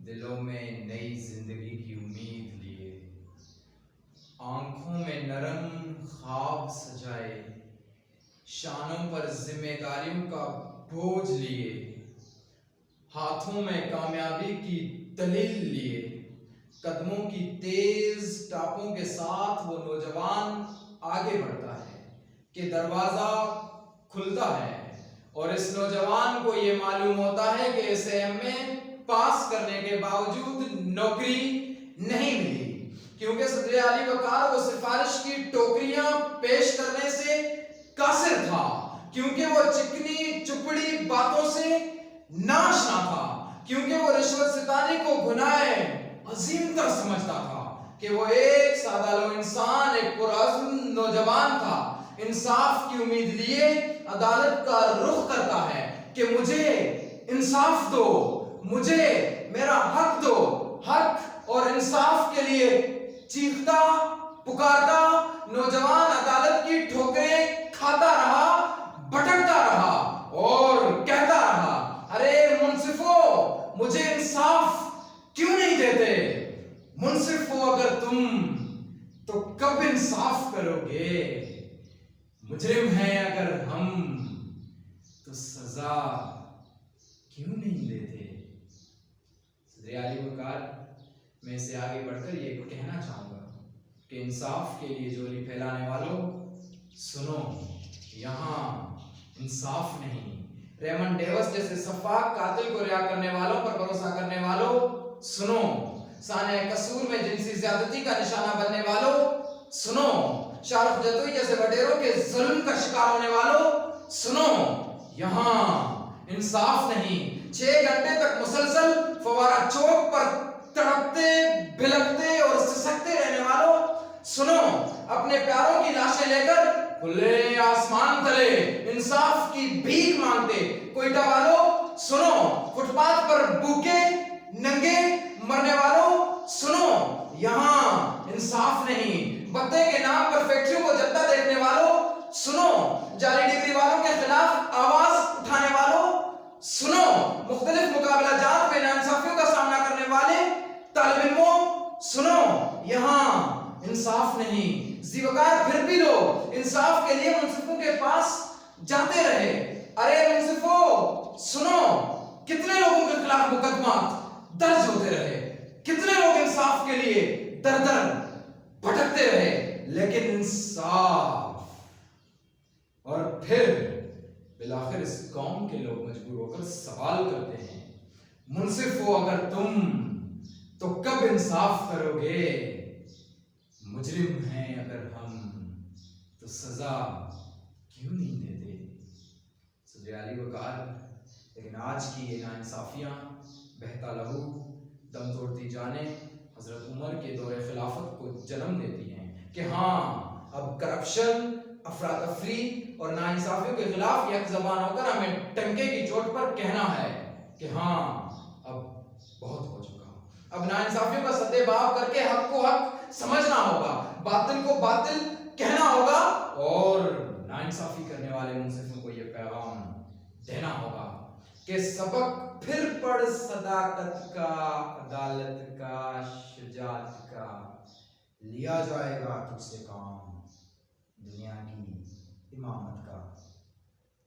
دلوں میں نئی زندگی کی امید لیے، آنکھوں میں نرم خواب سجائے، شانوں پر ذمہ داریوں کا بوجھ لیے، ہاتھوں میں کامیابی کی دلیل لیے، قدموں کی تیز ٹاپوں کے ساتھ وہ نوجوان آگے بڑھتا ہے کہ دروازہ کھلتا ہے اور اس نوجوان کو یہ معلوم ہوتا ہے کہ اسے میں پاس کرنے کے باوجود نوکری نہیں ملی، کیونکہ صدر اعلی وقار وہ سفارش کی ٹوکریاں پیش کرنے سے قاصر تھا، کیونکہ وہ چکنی چپڑی باتوں سے ناشنا تھا، کیونکہ وہ رشوت ستانی کو گناہ عظیم تر سمجھتا تھا، کہ وہ ایک سادہ لو انسان، ایک پرعزم نوجوان تھا، انصاف کی امید لیے عدالت کا رخ کرتا ہے کہ مجھے انصاف دو، مجھے میرا حق دو، حق اور انصاف کے لیے چیختا پکارتا نوجوان عدالت کی ٹھوکریں کھاتا رہا، بھٹکتا رہا اور کہتا رہا، ارے منصفو، مجھے انصاف کیوں نہیں دیتے؟ منصفو اگر تم تو کب انصاف کرو گے؟ مجرم ہیں اگر ہم تو سزا کیوں نہیں دیتے؟ صدر اعلی وقار، میں اسے آگے بڑھ کر یہ کہنا چاہوں گا کہ انصاف کے لیے جولی پھیلانے والوں سنو، یہاں انصاف نہیں۔ ریمنڈ ڈیوس جیسے سفاک قاتل کو رہا کرنے والوں پر بھروسہ کرنے والوں سنو، سانحہ قصور میں جنسی زیادتی کا نشانہ بننے والوں سنو، شارف جتوئی جیسے وڈیروں کے ظلم کا شکار ہونے والوں سنو، یہاں انصاف نہیں۔ 6 گھنٹے تک مسلسل فوارہ چوک پر تڑپتے بلکتے اور سسکتے رہنے والوں سنو، اپنے پیاروں کی لاشیں لے کر کھلے آسمان تلے انصاف کی بھیک مانگتے کوئٹہ والوں سنو، فٹ پاتھ پر بھوکے ننگے مرنے والوں سنو، یہاں انصاف نہیں۔ بتے کے نام پر فیکٹریوں کو جلتا دیکھنے والوں سنو، جعلی ڈگری والوں کے خلاف آواز اٹھانے والوں سنو، مختلف مقابلہ جات میں ناانصافیوں کا سامنا کرنے والے طالب علموں سنو، یہاں انصاف نہیں۔ زیوکار پھر بھی لوگ انصاف کے لیے منصفوں کے پاس جاتے رہے۔ ارے منصفوں سنو، کتنے لوگوں کے خلاف مقدمات درج ہوتے رہے، کتنے لوگ انصاف کے لیے در در بھٹکتے رہے، لیکن انصاف۔ اور پھر بالآخر اس قوم کے لوگ مجبور ہو کر سوال کرتے ہیں، منصف ہو اگر تم تو کب انصاف کرو گے؟ مجرم ہیں اگر ہم تو سزا کیوں نہیں دیتے؟ صدر اعلی وقار، لیکن آج کی یہ ناانصافیاں بہتا لہو دم توڑتی جانیں حضرت عمر کے دور خلافت کو جنم دیتی ہیں کہ ہاں، اب کرپشن، افراتفری اور ناانصافیوں کے خلاف یک زبان ہو کر ہمیں ٹنکے کی چوٹ پر کہنا ہے کہ ہاں، اب بہت ہو چکا، اب ناانصافیوں کا سدے باب کر کے حق کو حق سمجھنا ہوگا، باطل کو باطل کہنا ہوگا اور ناانصافی کرنے والے منصفوں کو یہ پیغام دینا ہوگا کہ سبق پھر پڑھ صداقت کا، عدالت کا، شجاعت کا، لیا جائے گا تجھ سے کام دنیا کی امامت کا۔